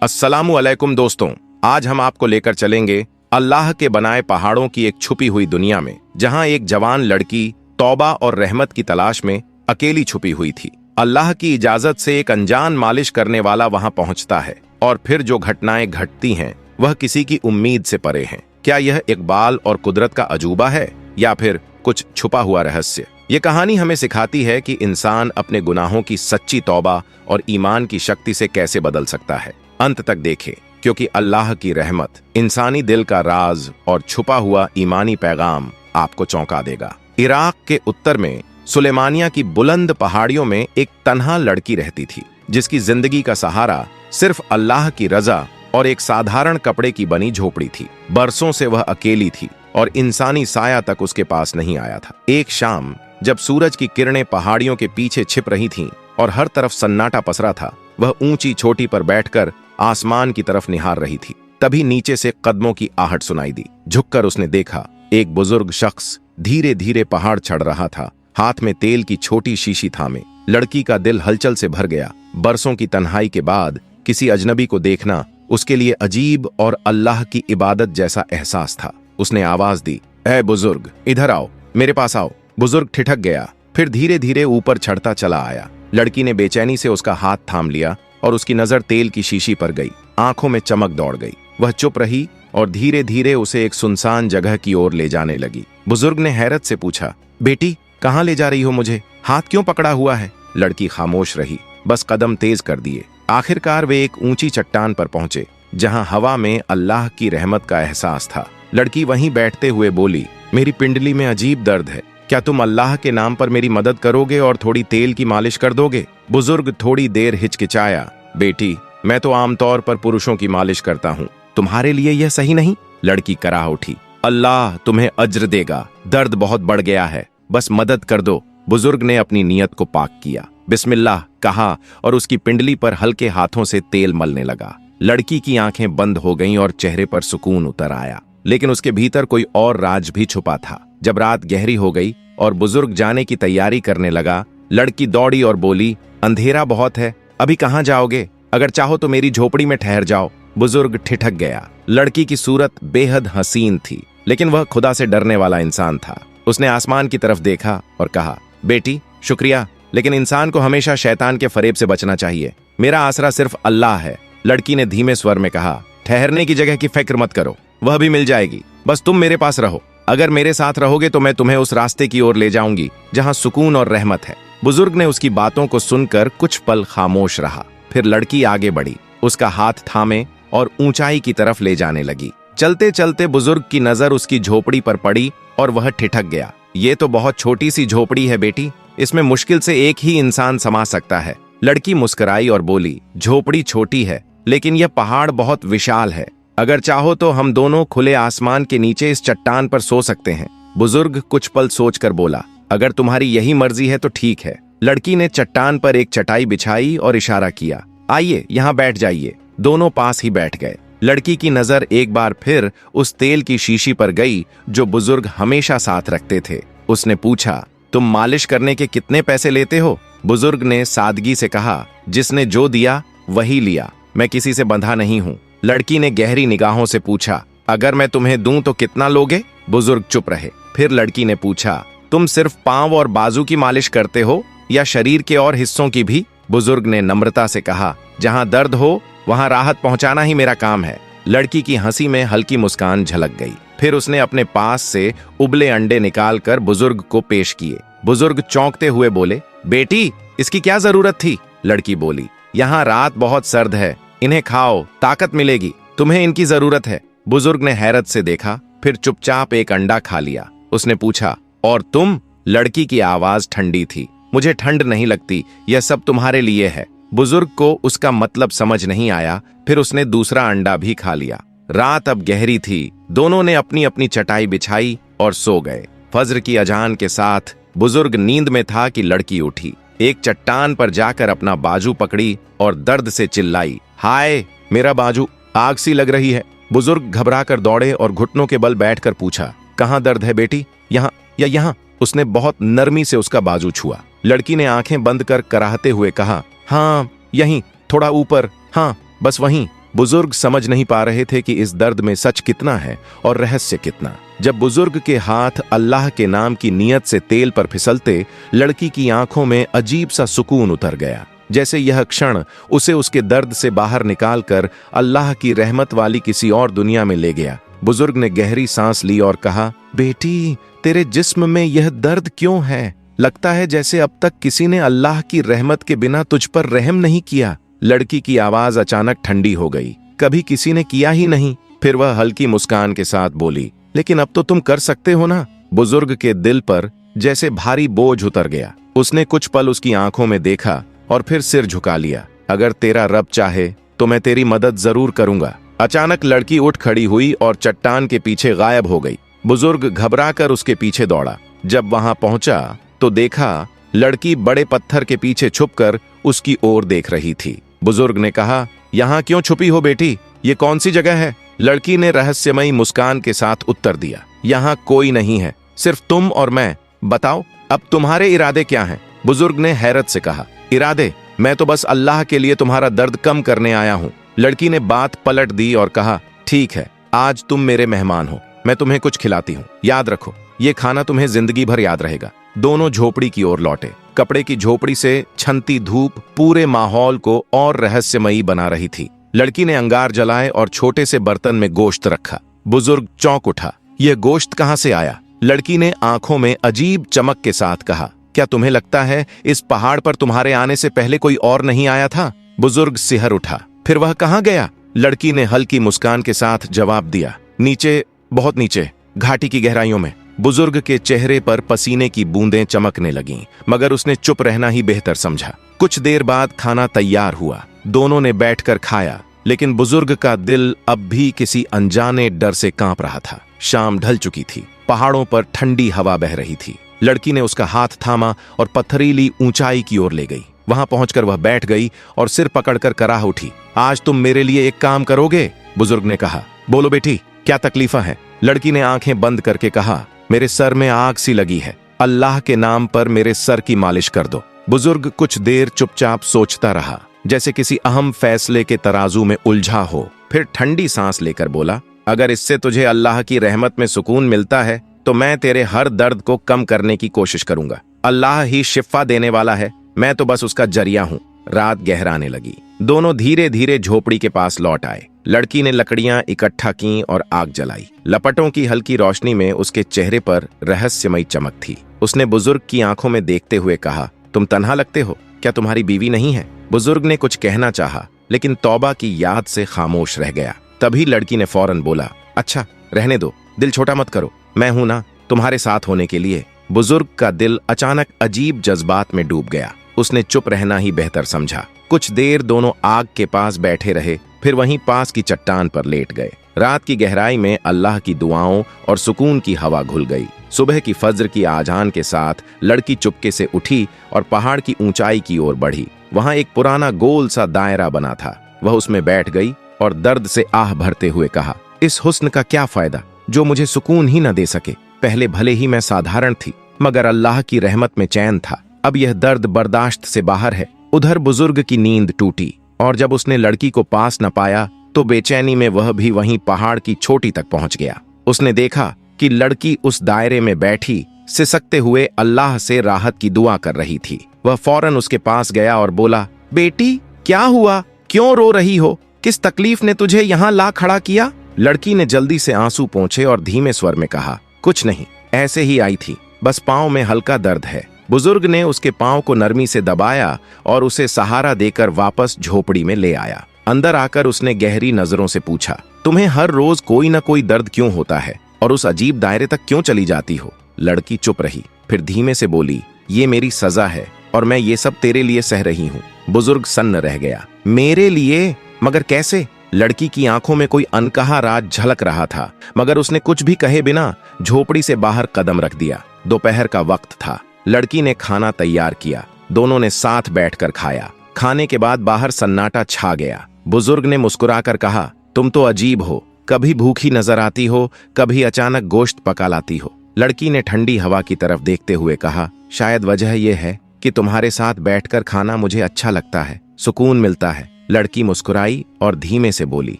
अस्सलामु अलैकुम दोस्तों, आज हम आपको लेकर चलेंगे अल्लाह के बनाए पहाड़ों की एक छुपी हुई दुनिया में, जहां एक जवान लड़की तौबा और रहमत की तलाश में अकेली छुपी हुई थी। अल्लाह की इजाजत से एक अनजान मालिश करने वाला वहां पहुंचता है और फिर जो घटनाएं घटती हैं वह किसी की उम्मीद से परे हैं। क्या यह इकबाल और कुदरत का अजूबा है या फिर कुछ छुपा हुआ रहस्य? ये कहानी हमें सिखाती है कि इंसान अपने गुनाहों की सच्ची तौबा और ईमान की शक्ति से कैसे बदल सकता है। अंत तक देखें, क्योंकि अल्लाह की रहमत इंसानी दिल का राज और छुपा हुआ ईमानी पैगाम आपको चौंका देगा। इराक के उत्तर में सुलेमानिया की बुलंद पहाड़ियों में एक तन्हा लड़की रहती थी, जिसकी जिंदगी का सहारा सिर्फ अल्लाह की रजा और एक साधारण कपड़े की बनी झोपड़ी थी। बरसों से वह अकेली थी और इंसानी साया तक उसके पास नहीं आया था। एक शाम जब सूरज की किरणें पहाड़ियों के पीछे छिप रही थीं और हर तरफ सन्नाटा पसरा था, वह ऊंची चोटी पर बैठकर आसमान की तरफ निहार रही थी। तभी नीचे से कदमों की आहट सुनाई दी। झुककर उसने देखा, एक बुजुर्ग शख्स धीरे धीरे पहाड़ चढ़ रहा था, हाथ में तेल की छोटी शीशी थामे। लड़की का दिल हलचल से भर गया। बरसों की तन्हाई के बाद किसी अजनबी को देखना उसके लिए अजीब और अल्लाह की इबादत जैसा एहसास था। उसने आवाज दी, ऐ बुजुर्ग, इधर आओ, मेरे पास आओ। बुजुर्ग ठिठक गया, फिर धीरे धीरे ऊपर चढ़ता चला आया। लड़की ने बेचैनी से उसका हाथ थाम लिया और उसकी नजर तेल की शीशी पर गई। आंखों में चमक दौड़ गई। वह चुप रही और धीरे धीरे उसे एक सुनसान जगह की ओर ले जाने लगी। बुजुर्ग ने हैरत से पूछा, बेटी, कहाँ ले जा रही हो मुझे? हाथ क्यों पकड़ा हुआ है? लड़की खामोश रही, बस कदम तेज कर दिए। आखिरकार वे एक ऊंची चट्टान पर पहुंचे, जहां हवा में अल्लाह की रहमत का एहसास था। लड़की वहीं बैठते हुए बोली, मेरी पिंडली में अजीब दर्द है, क्या तुम अल्लाह के नाम पर मेरी मदद करोगे और थोड़ी तेल की मालिश कर दोगे? बुजुर्ग थोड़ी देर हिचकिचाया, बेटी, मैं तो आमतौर पर पुरुषों की मालिश करता हूँ, तुम्हारे लिए यह सही नहीं? लड़की करा उठी, अल्लाह तुम्हें अज्र देगा, दर्द बहुत बढ़ गया है, बस मदद कर दो। बुजुर्ग ने अपनी नियत को पाक किया, बिस्मिल्लाह कहा और उसकी पिंडली पर हल्के हाथों से तेल मलने लगा। लड़की की आंखें बंद हो गईं और चेहरे पर सुकून उतर आया, लेकिन उसके भीतर कोई और राज भी छुपा था। जब रात गहरी हो गई और बुजुर्ग जाने की तैयारी करने लगा, लड़की दौड़ी और बोली, अंधेरा बहुत है, अभी कहाँ जाओगे? अगर चाहो तो मेरी झोपड़ी में ठहर जाओ। बुजुर्ग ठिठक गया। लड़की की सूरत बेहद हसीन थी, लेकिन वह खुदा से डरने वाला इंसान था। उसने आसमान की तरफ देखा और कहा, बेटी, शुक्रिया, लेकिन इंसान को हमेशा शैतान के फरेब से बचना चाहिए। मेरा आसरा सिर्फ अल्लाह है। लड़की ने धीमे स्वर में कहा, ठहरने की जगह की फिक्र मत करो, वह भी मिल जाएगी, बस तुम मेरे पास रहो। अगर मेरे साथ रहोगे तो मैं तुम्हें उस रास्ते की ओर ले जाऊंगी जहां सुकून और रहमत है। बुजुर्ग ने उसकी बातों को सुनकर कुछ पल खामोश रहा, फिर लड़की आगे बढ़ी, उसका हाथ थामे और ऊंचाई की तरफ ले जाने लगी। चलते चलते बुजुर्ग की नजर उसकी झोपड़ी पर पड़ी और वह ठिठक गया। ये तो बहुत छोटी सी झोपड़ी है बेटी, इसमें मुश्किल से एक ही इंसान समा सकता है। लड़की मुस्कुराई और बोली, झोपड़ी छोटी है, लेकिन यह पहाड़ बहुत विशाल है। अगर चाहो तो हम दोनों खुले आसमान के नीचे इस चट्टान पर सो सकते हैं। बुजुर्ग कुछ पल सोचकर बोला, अगर तुम्हारी यही मर्जी है तो ठीक है। लड़की ने चट्टान पर एक चटाई बिछाई और इशारा किया, आइए यहाँ बैठ जाइए। दोनों पास ही बैठ गए। लड़की की नजर एक बार फिर उस तेल की शीशी पर गई जो बुजुर्ग हमेशा साथ रखते थे। उसने पूछा, तुम मालिश करने के कितने पैसे लेते हो? बुजुर्ग ने सादगी से कहा, जिसने जो दिया वही लिया, मैं किसी से बंधा नहीं हूँ। लड़की ने गहरी निगाहों से पूछा, अगर मैं तुम्हें दूं तो कितना लोगे? बुजुर्ग चुप रहे। फिर लड़की ने पूछा, तुम सिर्फ पांव और बाजू की मालिश करते हो या शरीर के और हिस्सों की भी? बुजुर्ग ने नम्रता से कहा, जहां दर्द हो वहां राहत पहुंचाना ही मेरा काम है। लड़की की हंसी में हल्की मुस्कान झलक गई। फिर उसने अपने पास से उबले अंडे निकालकर बुजुर्ग को पेश किए। बुजुर्ग चौंकते हुए बोले, बेटी, इसकी क्या जरूरत थी? लड़की बोली, यहाँ रात बहुत सर्द है, इन्हें खाओ, ताकत मिलेगी, तुम्हें इनकी जरूरत है। बुजुर्ग ने हैरत से देखा, फिर चुपचाप एक अंडा खा लिया। उसने पूछा, और तुम? लड़की की आवाज ठंडी थी, मुझे ठंड नहीं लगती, यह सब तुम्हारे लिए है। बुजुर्ग को उसका मतलब समझ नहीं आया, फिर उसने दूसरा अंडा भी खा लिया। रात अब गहरी थी, दोनों ने अपनी अपनी चटाई बिछाई और सो गए। फज्र की अजान के साथ बुजुर्ग नींद में था कि लड़की उठी, एक चट्टान पर जाकर अपना बाजू पकड़ी और दर्द से चिल्लाई, हाय, मेरा बाजू, आग सी लग रही है। बुजुर्ग घबराकर दौड़े और घुटनों के बल बैठकर पूछा, कहाँ दर्द है बेटी, यहाँ या यहाँ? उसने बहुत नरमी से उसका बाजू छुआ। लड़की ने आंखें बंद कर कराहते हुए कहा, हाँ, यहीं, थोड़ा ऊपर, हाँ, बस वहीं। बुजुर्ग समझ नहीं पा रहे थे कि इस दर्द में सच कितना है और रहस्य कितना। जब बुजुर्ग के हाथ अल्लाह के नाम की नीयत से तेल पर फिसलते, लड़की की आंखों में अजीब सा सुकून उतर गया, जैसे यह क्षण उसे उसके दर्द से बाहर निकालकर अल्लाह की रहमत वाली किसी और दुनिया में ले गया। बुजुर्ग ने गहरी सांस ली और कहा, बेटी, तेरे जिस्म में यह दर्द क्यों है? लगता है जैसे अब तक किसी ने अल्लाह की रहमत के बिना तुझ पर रहम नहीं किया। लड़की की आवाज अचानक ठंडी हो गई। कभी किसी ने किया ही नहीं। फिर वह हल्की मुस्कान के साथ बोली, लेकिन अब तो तुम कर सकते हो ना। बुजुर्ग के दिल पर जैसे भारी बोझ उतर गया। उसने कुछ पल उसकी आंखों में देखा और फिर सिर झुका लिया। अगर तेरा रब चाहे तो मैं तेरी मदद जरूर करूंगा। अचानक लड़की उठ खड़ी हुई और चट्टान के पीछे गायब हो गई। बुजुर्ग घबराकर उसके पीछे दौड़ा। जब वहां पहुंचा तो देखा लड़की बड़े पत्थर के पीछे छुपकर उसकी ओर देख रही थी। बुजुर्ग ने कहा, यहाँ क्यों छुपी हो बेटी? ये कौन सी जगह है? लड़की ने रहस्यमयी मुस्कान के साथ उत्तर दिया, यहाँ कोई नहीं है, सिर्फ तुम और मैं। बताओ, अब तुम्हारे इरादे क्या हैं? बुजुर्ग ने हैरत से कहा, इरादे? मैं तो बस अल्लाह के लिए तुम्हारा दर्द कम करने आया हूँ। लड़की ने बात पलट दी और कहा, ठीक है, आज तुम मेरे मेहमान हो, मैं तुम्हें कुछ खिलाती हूँ। याद रखो, ये खाना तुम्हें जिंदगी भर याद रहेगा। दोनों झोपड़ी की ओर लौटे। कपड़े की झोपड़ी से छनती धूप पूरे माहौल को और रहस्यमयी बना रही थी। लड़की ने अंगार जलाए और छोटे से बर्तन में गोश्त रखा। बुजुर्ग चौंक उठा, यह गोश्त कहाँ से आया? लड़की ने आंखों में अजीब चमक के साथ कहा, क्या तुम्हें लगता है इस पहाड़ पर तुम्हारे आने से पहले कोई और नहीं आया था? बुजुर्ग सिहर उठा, फिर वह कहाँ गया? लड़की ने हल्की मुस्कान के साथ जवाब दिया, नीचे, बहुत नीचे, घाटी की गहराइयों में। बुजुर्ग के चेहरे पर पसीने की बूंदें चमकने लगीं, मगर उसने चुप रहना ही बेहतर समझा। कुछ देर बाद खाना तैयार हुआ। दोनों ने बैठकर खाया, लेकिन बुजुर्ग का दिल अब भी किसी अनजाने डर से कांप रहा था। शाम ढल चुकी थी। पहाड़ों पर ठंडी हवा बह रही थी। लड़की ने उसका हाथ थामा और पथरीली ऊंचाई की ओर ले गई। वहां पहुंचकर वह बैठ गई और सिर पकड़कर कराह उठी। आज तुम मेरे लिए एक काम करोगे? बुजुर्ग ने कहा। बोलो बेटी, क्या तकलीफा है? लड़की ने आंखें बंद करके कहा, मेरे सर में आग सी लगी है, अल्लाह के नाम पर मेरे सर की मालिश कर दो। बुजुर्ग कुछ देर चुपचाप सोचता रहा, जैसे किसी अहम फैसले के तराजू में उलझा हो। फिर ठंडी सांस लेकर बोला, अगर इससे तुझे अल्लाह की रहमत में सुकून मिलता है तो मैं तेरे हर दर्द को कम करने की कोशिश करूंगा। अल्लाह ही शिफा देने वाला है, मैं तो बस उसका जरिया हूं। रात गहराने लगी। दोनों धीरे धीरे झोपड़ी के पास लौट आए। लड़की ने लकड़ियां इकट्ठा की और आग जलाई। लपटों की हल्की रोशनी में उसके चेहरे पर रहस्यमयी चमक थी। उसने बुजुर्ग की आंखों में देखते हुए कहा, तुम तन्हा लगते हो, क्या तुम्हारी बीवी नहीं है? बुजुर्ग ने कुछ कहना चाहा, लेकिन तौबा की याद से खामोश रह गया। तभी लड़की ने फौरन बोला, अच्छा रहने दो, दिल छोटा मत करो, मैं हूं ना तुम्हारे साथ होने के लिए। बुजुर्ग का दिल अचानक अजीब जज्बात में डूब गया। उसने चुप रहना ही बेहतर समझा। कुछ देर दोनों आग के पास बैठे रहे, फिर वहीं पास की चट्टान पर लेट गए। रात की गहराई में अल्लाह की दुआओं और सुकून की हवा घुल गई। सुबह की फज्र की आजान के साथ लड़की चुपके से उठी और पहाड़ की ऊंचाई की ओर बढ़ी। वहां एक पुराना गोल सा दायरा बना था। वह उसमें बैठ गई और दर्द से आह भरते हुए कहा, इस हुस्न का क्या फायदा जो मुझे सुकून ही न दे सके। पहले भले ही मैं साधारण थी, मगर अल्लाह की रहमत में चैन था। अब यह दर्द बर्दाश्त से बाहर है। उधर बुजुर्ग की नींद टूटी और जब उसने लड़की को पास न पाया तो बेचैनी में वह भी वहीं पहाड़ की चोटी तक पहुंच गया। उसने देखा कि लड़की उस दायरे में बैठी सिसकते हुए अल्लाह से राहत की दुआ कर रही थी। वह फौरन उसके पास गया और बोला, बेटी क्या हुआ, क्यों रो रही हो? किस तकलीफ ने तुझे यहाँ ला खड़ा किया? लड़की ने जल्दी से आंसू पोंछे और धीमे स्वर में कहा, कुछ नहीं, ऐसे ही आई थी, बस पांव में हल्का दर्द है। बुजुर्ग ने उसके पांव को नरमी से दबाया और उसे सहारा देकर वापस झोपड़ी में ले आया। अंदर आकर उसने गहरी नजरों से पूछा, तुम्हें हर रोज कोई ना कोई दर्द क्यों होता है और उस अजीब दायरे तक क्यों चली जाती हो? लड़की चुप रही, फिर धीमे से बोली, ये मेरी सजा है और मैं ये सब तेरे लिए सह रही हूँ। बुजुर्ग सन्न रह गया, मेरे लिए? मगर कैसे? लड़की की आंखों में कोई अनकहा राज झलक रहा था, मगर उसने कुछ भी कहे बिना झोपड़ी से बाहर कदम रख दिया। दोपहर का वक्त था। लड़की ने खाना तैयार किया। दोनों ने साथ बैठकर खाया। खाने के बाद बाहर सन्नाटा छा गया। बुजुर्ग ने मुस्कुराकर कहा, तुम तो अजीब हो, कभी भूखी नजर आती हो, कभी अचानक गोश्त पका लाती हो। लड़की ने ठंडी हवा की तरफ देखते हुए कहा, शायद वजह यह है कि तुम्हारे साथ बैठकर खाना मुझे अच्छा लगता है, सुकून मिलता है। लड़की मुस्कुराई और धीमे से बोली,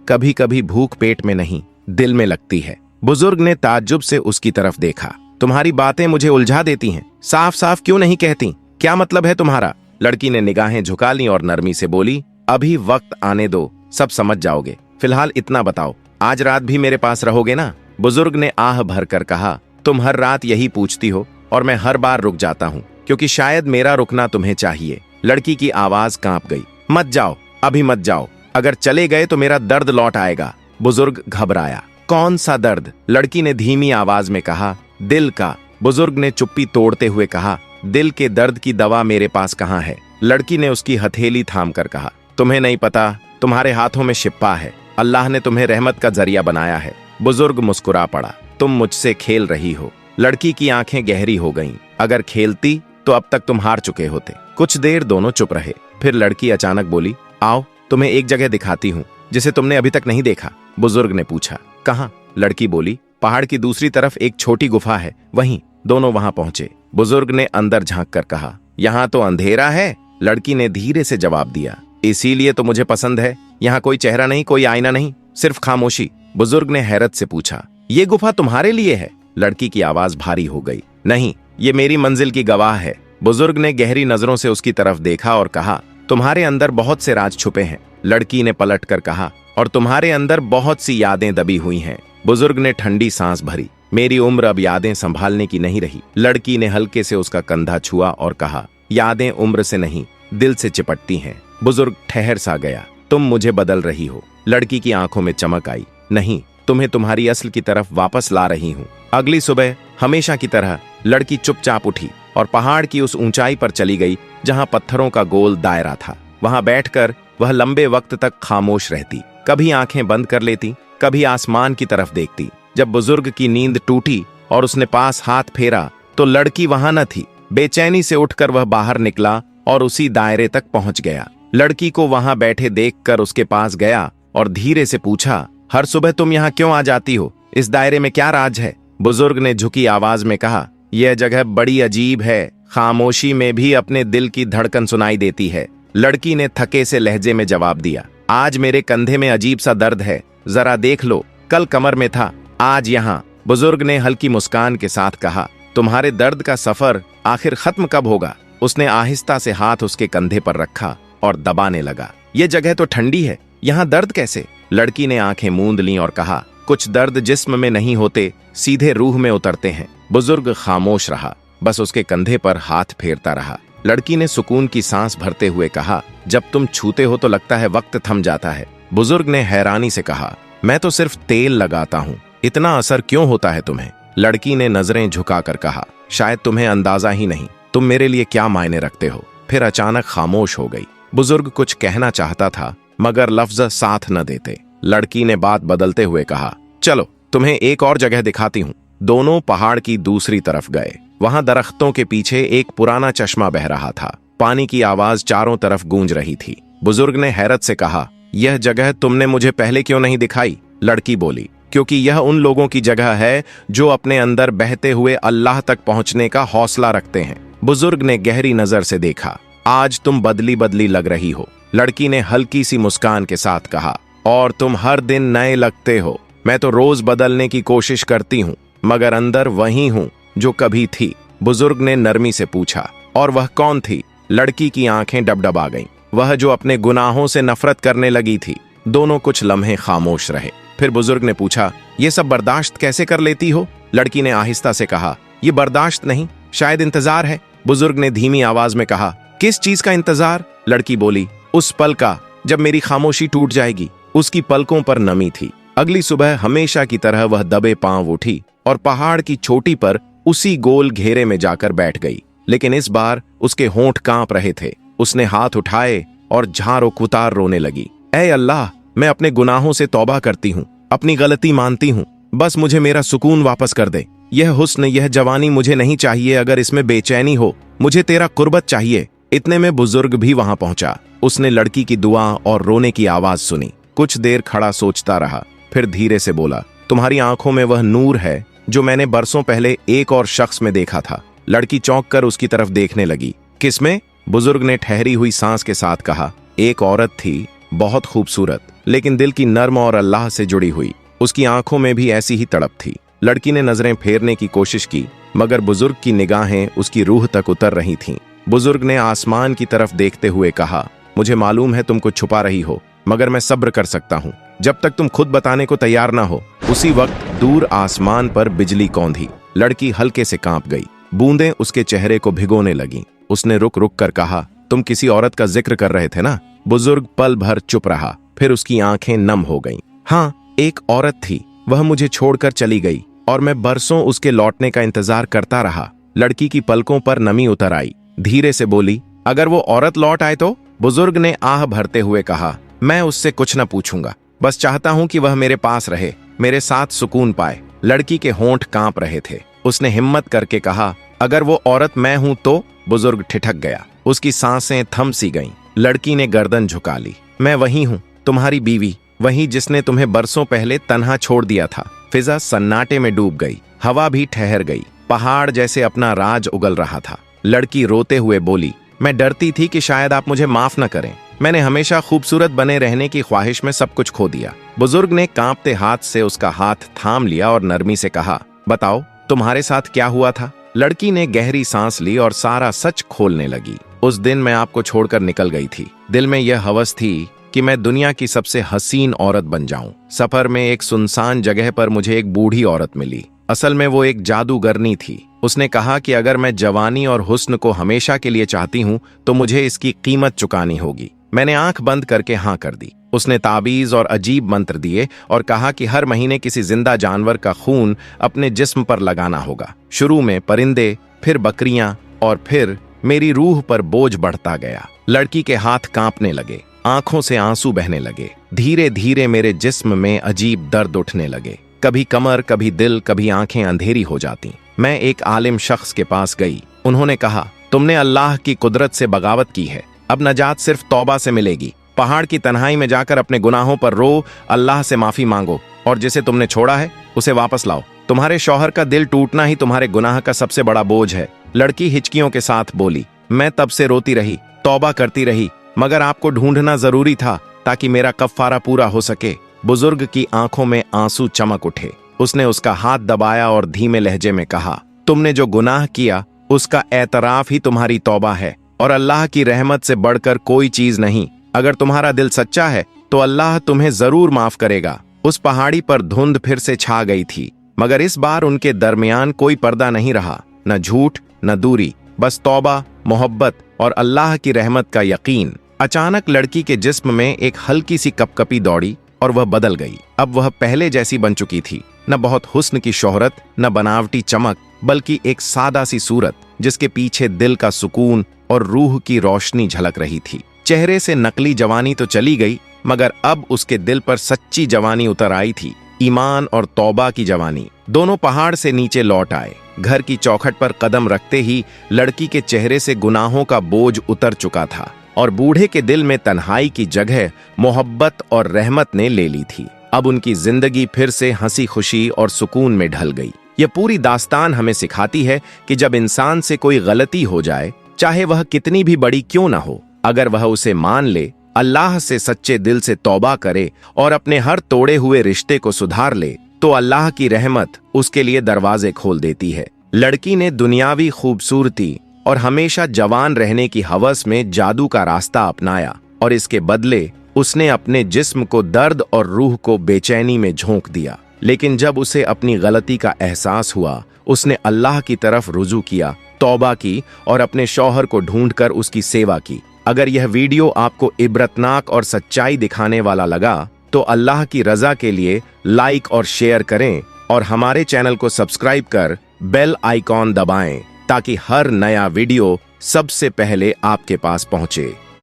कभी कभी भूख पेट में नहीं, दिल में लगती है। बुजुर्ग ने ताज्जुब से उसकी तरफ देखा। तुम्हारी बातें मुझे उलझा देती हैं, साफ साफ क्यों नहीं कहती? क्या मतलब है तुम्हारा? लड़की ने निगाहें झुका ली और नरमी से बोली, अभी वक्त आने दो, सब समझ जाओगे। फिलहाल इतना बताओ, आज रात भी मेरे पास रहोगे ना? बुजुर्ग ने आह भर कर कहा, तुम हर रात यही पूछती हो और मैं हर बार रुक जाता हूँ, क्योंकि शायद मेरा रुकना तुम्हें चाहिए। लड़की की आवाज कांप गई। मत जाओ, अभी मत जाओ, अगर चले गए तो मेरा दर्द लौट आएगा। बुजुर्ग घबराया। कौन सा दर्द? लड़की ने धीमी आवाज में कहा, दिल का। बुजुर्ग ने चुप्पी तोड़ते हुए कहा, दिल के दर्द की दवा मेरे पास कहाँ है? लड़की ने उसकी हथेली थाम कर कहा, तुम्हें नहीं पता, तुम्हारे हाथों में शिप्पा है। अल्लाह ने तुम्हें रहमत का जरिया बनाया है। बुजुर्ग मुस्कुरा पड़ा। तुम मुझसे खेल रही हो। लड़की की आंखें गहरी हो गईं। अगर खेलती तो अब तक तुम हार चुके होते। कुछ देर दोनों चुप रहे। फिर लड़की अचानक बोली, आओ तुम्हें एक जगह दिखाती हूँ जिसे तुमने अभी तक नहीं देखा। बुजुर्ग ने पूछा, कहाँ? लड़की बोली, पहाड़ की दूसरी तरफ एक छोटी गुफा है, वहीं। दोनों वहां पहुंचे। बुजुर्ग ने अंदर झांक कर कहा, यहाँ तो अंधेरा है। लड़की ने धीरे से जवाब दिया, इसीलिए तो मुझे पसंद है। यहाँ कोई चेहरा नहीं, कोई आईना नहीं, सिर्फ खामोशी। बुजुर्ग ने हैरत से पूछा, ये गुफा तुम्हारे लिए है? लड़की की आवाज भारी हो गई। नहीं, ये मेरी मंजिल की गवाह है। बुजुर्ग ने गहरी नजरों से उसकी तरफ देखा और कहा, तुम्हारे अंदर बहुत से राज छुपे हैं। लड़की ने पलट कर कहा, और तुम्हारे अंदर बहुत सी यादें दबी हुई हैं। बुजुर्ग ने ठंडी सांस भरी। मेरी उम्र अब यादें संभालने की नहीं रही। लड़की ने हल्के से उसका कंधा छुआ और कहा, यादें उम्र से नहीं, दिल से चिपटती हैं। बुजुर्ग ठहर सा गया। तुम मुझे बदल रही हो। लड़की की आंखों में चमक आई। नहीं, तुम्हें तुम्हारी असल की तरफ वापस ला रही हूँ। अगली सुबह हमेशा की तरह लड़की चुपचाप उठी और पहाड़ की उस ऊंचाई पर चली गई जहां पत्थरों का गोल दायरा था। वहां बैठकर वह लंबे वक्त तक खामोश रहती। कभी आंखें बंद कर लेती, कभी आसमान की तरफ देखती। जब बुजुर्ग की नींद टूटी और उसने पास हाथ फेरा तो लड़की वहां न थी। बेचैनी से उठकर वह बाहर निकला और उसी दायरे तक पहुंच गया। लड़की को वहां बैठे देखकर उसके पास गया और धीरे से पूछा, हर सुबह तुम यहाँ क्यों आ जाती हो? इस दायरे में क्या राज है? बुजुर्ग ने झुकी आवाज में कहा, यह जगह बड़ी अजीब है। खामोशी में भी अपने दिल की धड़कन सुनाई देती है। लड़की ने थके से लहजे में जवाब दिया, आज मेरे कंधे में अजीब सा दर्द है, जरा देख लो। कल कमर में था, आज यहाँ। बुजुर्ग ने हल्की मुस्कान के साथ कहा, तुम्हारे दर्द का सफर आखिर खत्म कब होगा? उसने आहिस्ता से हाथ उसके कंधे पर रखा और दबाने लगा। ये जगह तो ठंडी है, यहाँ दर्द कैसे? लड़की ने आंखें मूंद लीं और कहा, कुछ दर्द जिस्म में नहीं होते, सीधे रूह में उतरते हैं। बुजुर्ग खामोश रहा, बस उसके कंधे पर हाथ फेरता रहा। लड़की ने सुकून की सांस भरते हुए कहा, जब तुम छूते हो तो लगता है वक्त थम जाता है। बुजुर्ग ने हैरानी से कहा, मैं तो सिर्फ तेल लगाता हूँ, इतना असर क्यों होता है तुम्हें? लड़की ने नजरें झुकाकर कहा, शायद तुम्हें अंदाजा ही नहीं, तुम मेरे लिए क्या मायने रखते हो। फिर अचानक खामोश हो गई। बुजुर्ग कुछ कहना चाहता था मगर लफ्ज साथ न देते। लड़की ने बात बदलते हुए कहा, चलो तुम्हें एक और जगह दिखाती हूँ। दोनों पहाड़ की दूसरी तरफ गए। वहां दरख्तों के पीछे एक पुराना चश्मा बह रहा था। पानी की आवाज चारों तरफ गूंज रही थी। बुजुर्ग ने हैरत से कहा, यह जगह तुमने मुझे पहले क्यों नहीं दिखाई? लड़की बोली, क्योंकि यह उन लोगों की जगह है जो अपने अंदर बहते हुए अल्लाह तक पहुंचने का हौसला रखते हैं। बुजुर्ग ने गहरी नजर से देखा, आज तुम बदली बदली लग रही हो। लड़की ने हल्की सी मुस्कान के साथ कहा, और तुम हर दिन नए लगते हो। मैं तो रोज बदलने की कोशिश करती हूँ मगर अंदर वही हूँ जो कभी थी। बुजुर्ग ने नरमी से पूछा, और वह कौन थी? लड़की की आंखें डबडबा गईं। वह जो अपने गुनाहों से नफरत करने लगी थी। दोनों कुछ लम्हे खामोश रहे। फिर बुजुर्ग ने पूछा, ये सब बर्दाश्त कैसे कर लेती हो? लड़की ने आहिस्ता से कहा, ये बर्दाश्त नहीं, शायद इंतजार है। बुजुर्ग ने धीमी आवाज में कहा, किस चीज का इंतजार? लड़की बोली, उस पल का जब मेरी खामोशी टूट जाएगी। उसकी पलकों पर नमी थी। अगली सुबह हमेशा की तरह वह दबे पांव उठी और पहाड़ की चोटी पर उसी गोल घेरे में जाकर बैठ गई। लेकिन इस बार उसके होंठ कांप रहे थे। उसने हाथ उठाए और झारो कुतार रोने लगी। ऐ अल्लाह, मैं अपने गुनाहों से तौबा करती हूँ, अपनी गलती मानती हूँ, बस मुझे मेरा सुकून वापस कर दे। यह हुस्न, यह जवानी मुझे नहीं चाहिए। अगर इसमें बेचैनी हो, मुझे तेरा कुर्बत चाहिए। इतने में बुजुर्ग भी वहां पहुंचा। उसने लड़की की दुआ और रोने की आवाज सुनी। कुछ देर खड़ा सोचता रहा, फिर धीरे से बोला, तुम्हारी आंखों में वह नूर है जो मैंने बरसों पहले एक और शख्स में देखा था। लड़की चौंक कर उसकी तरफ देखने लगी। किसमें? बुजुर्ग ने ठहरी हुई सांस के साथ कहा, एक औरत थी बहुत खूबसूरत, लेकिन दिल की नर्म और अल्लाह से जुड़ी हुई। उसकी आंखों में भी ऐसी ही तड़प थी। लड़की ने नजरें फेरने की कोशिश की, मगर बुजुर्ग की निगाहें उसकी रूह तक उतर रही थीं। बुजुर्ग ने आसमान की तरफ देखते हुए कहा, मुझे मालूम है तुम कुछ छुपा रही हो, मगर मैं सब्र कर सकता हूँ जब तक तुम खुद बताने को तैयार ना हो। उसी वक्त दूर आसमान पर बिजली कौंधी। लड़की हल्के से कांप गई। बूंदें उसके चेहरे को भिगोने लगीं। उसने रुक रुक कर कहा, तुम किसी औरत का जिक्र कर रहे थे ना? बुजुर्ग पल भर चुप रहा, फिर उसकी आंखें नम हो गईं। हाँ, एक औरत थी, वह मुझे छोड़कर चली गई और मैं बरसों उसके लौटने का इंतजार करता रहा। लड़की की पलकों पर नमी उतर आई। धीरे से बोली, अगर वो औरत लौट आए तो? बुजुर्ग ने आह भरते हुए कहा, मैं उससे कुछ न पूछूंगा, बस चाहता हूं कि वह मेरे पास रहे, मेरे साथ सुकून पाए। लड़की के होंठ कांप रहे थे। उसने हिम्मत करके कहा, अगर वो औरत मैं हूं तो? बुजुर्ग ठिठक गया। उसकी सांसें थम सी गईं। लड़की ने गर्दन झुका ली। मैं वही हूं, तुम्हारी बीवी, वही जिसने तुम्हें बरसों पहले तन्हा छोड़ दिया था। फिजा सन्नाटे में डूब गई। हवा भी ठहर गई। पहाड़ जैसे अपना राज उगल रहा था। लड़की रोते हुए बोली, मैं डरती थी कि शायद आप मुझे माफ न करें। मैंने हमेशा खूबसूरत बने रहने की ख्वाहिश में सब कुछ खो दिया। बुजुर्ग ने कांपते हाथ से उसका हाथ थाम लिया और नरमी से कहा, बताओ तुम्हारे साथ क्या हुआ था? लड़की ने गहरी सांस ली और सारा सच खोलने लगी। उस दिन मैं आपको छोड़कर निकल गई थी। दिल में यह हवस थी कि मैं दुनिया की सबसे हसीन औरत बन जाऊं। सफर में एक सुनसान जगह पर मुझे एक बूढ़ी औरत मिली। असल में वो एक जादूगरनी थी। उसने कहा कि अगर मैं जवानी और हुस्न को हमेशा के लिए चाहती हूं तो मुझे इसकी कीमत चुकानी होगी। मैंने आंख बंद करके हाँ कर दी। उसने ताबीज और अजीब मंत्र दिए और कहा कि हर महीने किसी जिंदा जानवर का खून अपने जिस्म पर लगाना होगा। शुरू में परिंदे, फिर बकरियां और फिर मेरी रूह पर बोझ बढ़ता गया। लड़की के हाथ कांपने लगे, आंखों से आंसू बहने लगे। धीरे धीरे मेरे जिस्म में अजीब दर्द उठने लगे। कभी कमर, कभी दिल, कभी आंखें अंधेरी हो जाती। मैं एक आलिम शख्स के पास गई। उन्होंने कहा, तुमने अल्लाह की कुदरत से बगावत की है, अब नजात सिर्फ तौबा से मिलेगी। पहाड़ की तन्हाई में जाकर अपने गुनाहों पर रो, अल्लाह से माफी मांगो और जिसे तुमने छोड़ा है उसे वापस लाओ। तुम्हारे शौहर का दिल टूटना ही तुम्हारे गुनाह का सबसे बड़ा बोझ है। लड़की हिचकियों के साथ बोली, मैं तब से रोती रही, तौबा करती रही, मगर आपको ढूंढना जरूरी था ताकि मेरा कफ्फारा पूरा हो सके। बुजुर्ग की आंखों में आंसू चमक उठे। उसने उसका हाथ दबाया और धीमे लहजे में कहा, तुमने जो गुनाह किया उसका एतराफ ही तुम्हारी तौबा है और अल्लाह की रहमत से बढ़कर कोई चीज नहीं। अगर तुम्हारा दिल सच्चा है तो अल्लाह तुम्हें जरूर माफ करेगा। उस पहाड़ी पर धुंध फिर से छा गई थी, मगर इस बार उनके दरमियान कोई पर्दा नहीं रहा, न झूठ न दूरी, बस तौबा, मोहब्बत और अल्लाह की रहमत का यकीन। अचानक लड़की के जिस्म में एक हल्की सी कपकपी दौड़ी और वह बदल गई। अब वह पहले जैसी बन चुकी थी। न बहुत हुस्न की शोहरत, न बनावटी चमक, बल्कि एक सादा सी सूरत जिसके पीछे दिल का सुकून और रूह की रोशनी झलक रही थी। चेहरे से नकली जवानी तो चली गई, मगर अब उसके दिल पर सच्ची जवानी उतर आई थी। ईमान और तौबा की जवानी। दोनों पहाड़ से नीचे लौट आए। घर की चौखट पर कदम रखते ही लड़की के चेहरे से गुनाहों का बोझ उतर चुका था और बूढ़े के दिल में तन्हाई की जगह मोहब्बत और रहमत ने ले ली थी। अब उनकी जिंदगी फिर से हंसी खुशी और सुकून में ढल गई। यह पूरी दास्तान हमें सिखाती है कि जब इंसान से कोई गलती हो जाए, चाहे वह कितनी भी बड़ी क्यों ना हो, अगर वह उसे मान ले, अल्लाह से सच्चे दिल से तौबा करे और अपने हर तोड़े हुए रिश्ते को सुधार ले, तो अल्लाह की रहमत उसके लिए दरवाजे खोल देती है। लड़की ने दुनियावी खूबसूरती और हमेशा जवान रहने की हवस में जादू का रास्ता अपनाया और इसके बदले उसने अपने जिस्म को दर्द और रूह को बेचैनी में झोंक दिया। लेकिन जब उसे अपनी गलती का एहसास हुआ, उसने अल्लाह की तरफ रुजू किया, तौबा की और अपने शौहर को ढूंढकर उसकी सेवा की। अगर यह वीडियो आपको इबरतनाक और सच्चाई दिखाने वाला लगा तो अल्लाह की रजा के लिए लाइक और शेयर करें और हमारे चैनल को सब्सक्राइब कर बेल आइकॉन दबाएं ताकि हर नया वीडियो सबसे पहले आपके पास पहुंचे।